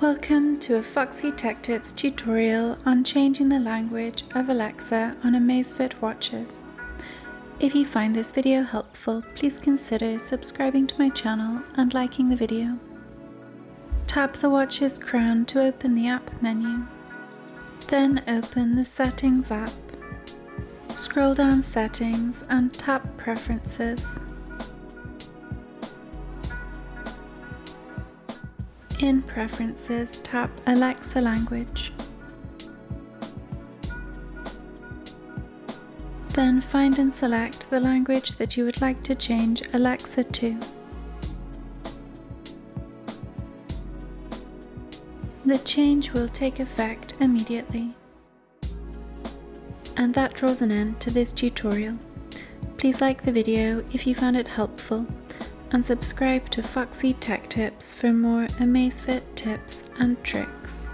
Welcome to a Foxy Tech Tips tutorial on changing the language of Alexa on Amazfit watches. If you find this video helpful, please consider subscribing to my channel and liking the video. Tap the watch's crown to open the app menu. Then open the Settings app. Scroll down Settings and tap Preferences. In Preferences, tap Alexa Language. Then find and select the language that you would like to change Alexa to. The change will take effect immediately. And that draws an end to this tutorial. Please like the video if you found it helpful, and subscribe to Foxy Tech Tips for more Amazfit tips and tricks.